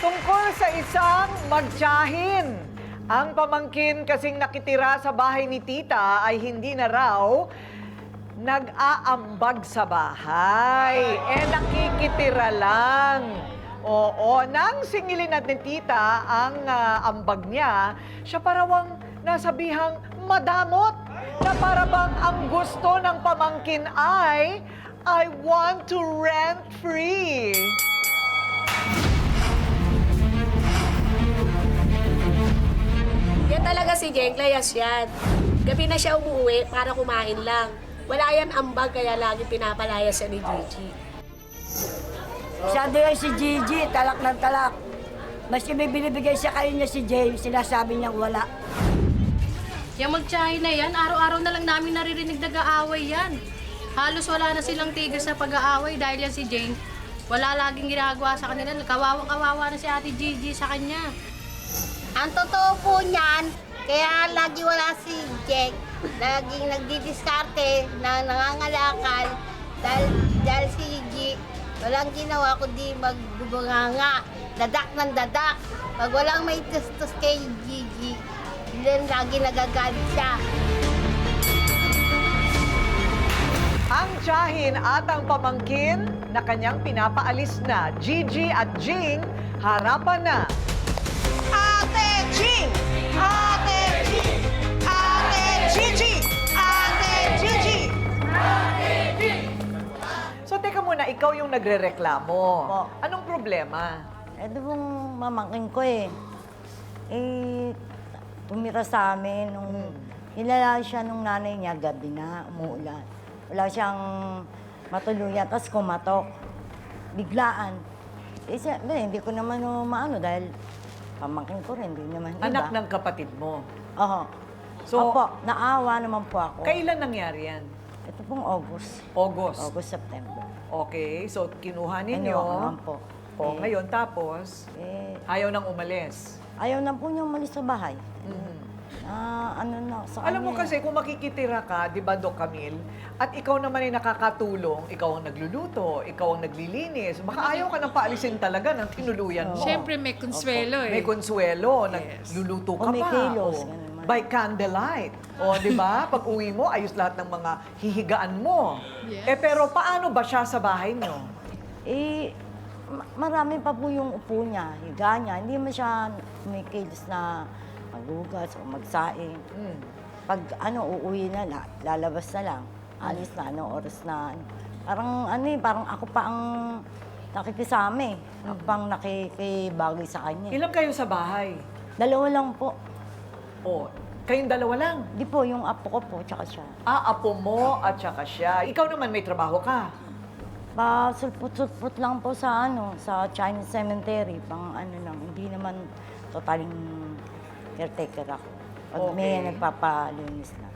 Tungkol sa isang magtiyahin. Ang pamangkin kasing nakitira sa bahay ni tita ay hindi na raw nag-aambag sa bahay. Nakikitira lang. Oo, nang singilin ni tita ang ambag niya, siya parawang nasabihang madamot na parabang ang gusto ng pamangkin ay I want to rent free. Yan talaga si Jeng, layas yan. Gabi na siya umuwi para kumain lang. Wala yan ambag, kaya lagi pinapalayas siya ni Gigi. Masyado yan si Gigi, talak ng talak. Maski may binibigay siya kayo niya si James, sinasabi niyang wala. Yung magtiyahin na yan, araw-araw na lang namin naririnig nag-aaway yan. Halos wala na silang tigil sa pag-aaway dahil yan si Jane. Wala laging ginagawa sa kanila. Kawawa-kawawa na si Ate Gigi sa kanya. Ang totoo po niyan, kaya lagi wala si Jack. Laging nagdidiskarte na nangangalakal dahil si Gigi walang ginawa kundi magbubunganga, dadak ng dadak. Pag walang may tustos kay Gigi, then lagi nagagalit siya. Ang tiyahin at ang pamangkin na kanyang pinapaalis na, Gigi at Jing, harapan na. Ate Jing! Ate Jing! Ate Gigi! Ate Gigi! Ate Jing! So teka muna, ikaw yung nagrereklamo. Opo. Anong problema? Ito pong mamangkin ko tumira sa amin nung hinala siya nung nanay niya gabi na umuulan. Wala siyang matuluyan, tapos kumatok. Biglaan. Hindi ko naman maano dahil pamangkin ko rin, hindi naman iba. Anak ng kapatid mo. Oo. So- Opo, naawa naman po ako. Kailan nangyari yan? Ito pong August. August. September. Okay, so kinuha ninyo. Ano naman po. O, ngayon tapos, ayaw nang umalis. Ayaw na po niya umalis sa bahay. Alam mo kasi kung makikitira ka, di ba, Doc Camille, at ikaw naman ay nakakatulong, ikaw ang nagluluto, ikaw ang naglilinis, baka ayaw ka nang paalisin talaga ng tinuluyan mo. Siyempre may konsuelo May konsuelo, nagluluto ka pa. Kumikilos, O, ganun. by candlelight. O, di ba? Pag uwi mo, ayos lahat ng mga hihigaan mo. Yes. Pero paano ba siya sa bahay niyo? Marami pa po yung upo niya, higa niya. Hindi mo siya kumikilos na maghugas o magsaing. Pag uuwi na, lalabas na lang. Alis na, oras na. Parang ako pa ang nakikisama. Ako pang nakikibagay sa kanya. Ilan kayo sa bahay? Dalawa lang po. O, kayong dalawa lang? Di po, yung apo ko po, tsaka siya. Apo mo at saka siya. Ikaw naman may trabaho ka. Sulput-sulput lang po sa sa Chinese cemetery. Lang, hindi naman totaling caretaker ako. Pag may Okay. nagpapalinis na.